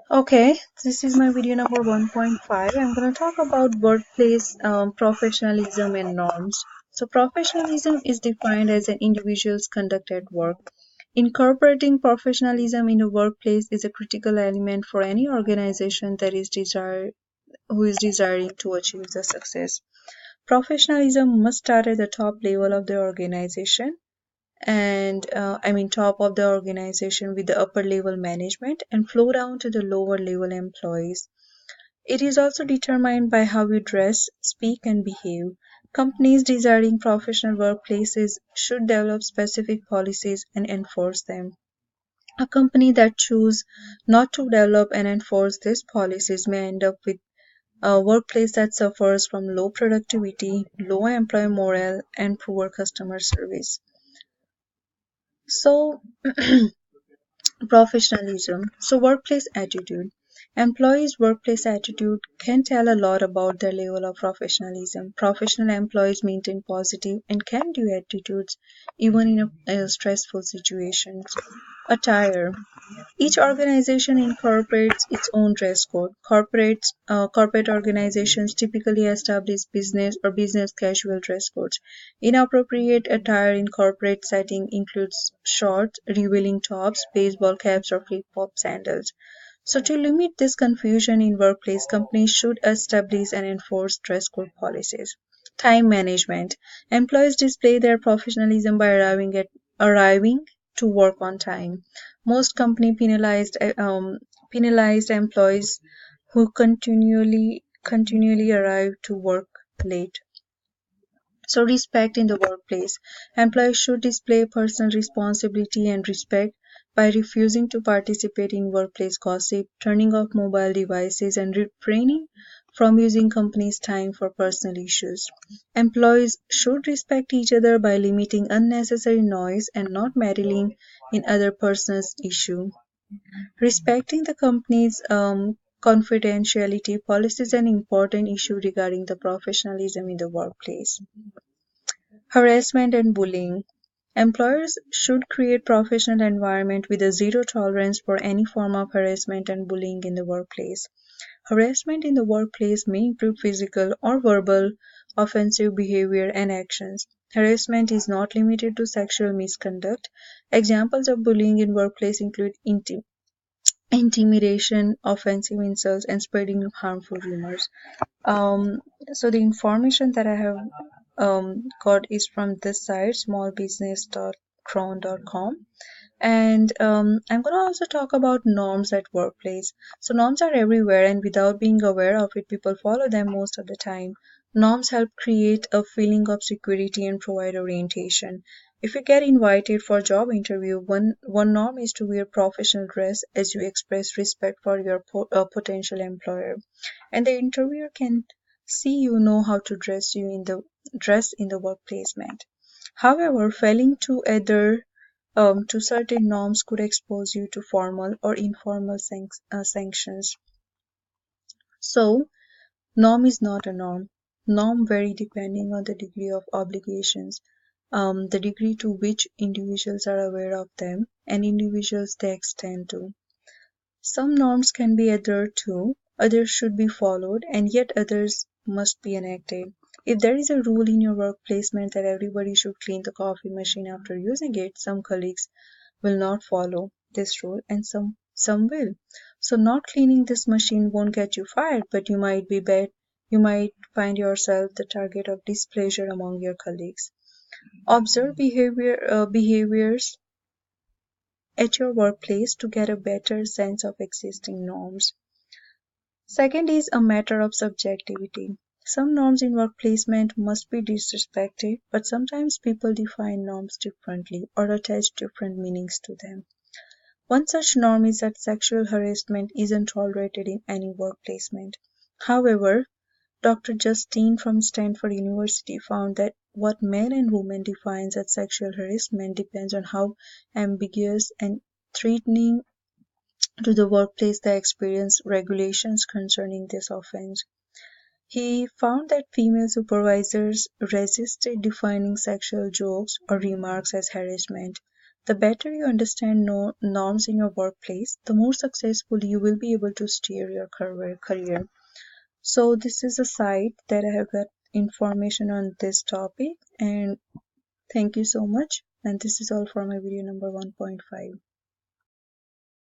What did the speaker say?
Okay, this is my video number 1.5. I'm going to talk about workplace professionalism and norms. So, professionalism is defined as an individual's conduct at work. Incorporating professionalism in a workplace is a critical element for any organization who is desiring to achieve the success. Professionalism must start at the top level of the organization and top of the organization with the upper level management and flow down to the lower level employees. It is also determined by how we dress, speak, and behave. Companies desiring professional workplaces should develop specific policies and enforce them. A company that chooses not to develop and enforce these policies may end up with a workplace that suffers from low productivity, low employee morale, and poor customer service. So, professionalism. So, workplace attitude. Employees' workplace attitude can tell a lot about their level of professionalism. Professional employees maintain positive and can do attitudes even in a stressful situations. Attire. Each organization incorporates its own dress code. Corporate organizations typically establish business or business casual dress codes. Inappropriate attire in corporate setting includes shorts, revealing tops, baseball caps, or flip-flop sandals. So, to limit this confusion in workplace, companies should establish and enforce dress code policies. Time management. Employees display their professionalism by arriving to work on time. Most company penalized employees who continually arrive to work late. So, respect in the workplace. Employees should display personal responsibility and respect by refusing to participate in workplace gossip, turning off mobile devices, and refraining from using company's time for personal issues. Employees should respect each other by limiting unnecessary noise and not meddling in other persons' issues. Respecting the company's confidentiality policy is an important issue regarding the professionalism in the workplace. Harassment and bullying. Employers should create professional environment with a zero tolerance for any form of harassment and bullying in the workplace. Harassment in the workplace may include physical or verbal offensive behavior and actions. Harassment is not limited to sexual misconduct. Examples of bullying in workplace include intimidation, offensive insults, and spreading harmful rumors. Um, so the information that I have got is from this site, smallbusiness.cron.com. And I'm going to also talk about norms at workplace. So norms are everywhere, and without being aware of it, people follow them most of the time. Norms help create a feeling of security and provide orientation. If you get invited for a job interview, one norm is to wear professional dress as you express respect for your potential employer, and the interviewer can see you know how to dress in the work placement. However, failing to adhere to certain norms could expose you to formal or informal sanctions. So, norm is not a norm. Norm vary depending on the degree of obligations, the degree to which individuals are aware of them, and individuals they extend to. Some norms can be adhered to, others should be followed, and yet others must be enacted. If there is a rule in your work placement that everybody should clean the coffee machine after using it, some colleagues will not follow this rule and some will. So not cleaning this machine won't get you fired, but you might find yourself the target of displeasure among your colleagues. Observe behaviors at your workplace to get a better sense of existing norms. Second is a matter of subjectivity. Some norms in work placement must be disrespected, but sometimes people define norms differently or attach different meanings to them. One such norm is that sexual harassment isn't tolerated in any work placement. However, Dr. Justine from Stanford University found that what men and women define as sexual harassment depends on how ambiguous and threatening to the workplace they experience regulations concerning this offense. He found that female supervisors resisted defining sexual jokes or remarks as harassment. The better you understand norms in your workplace, the more successful you will be able to steer your career. So this is a site that I have got information on this topic, and thank you so much. And this is all for my video number 1.5.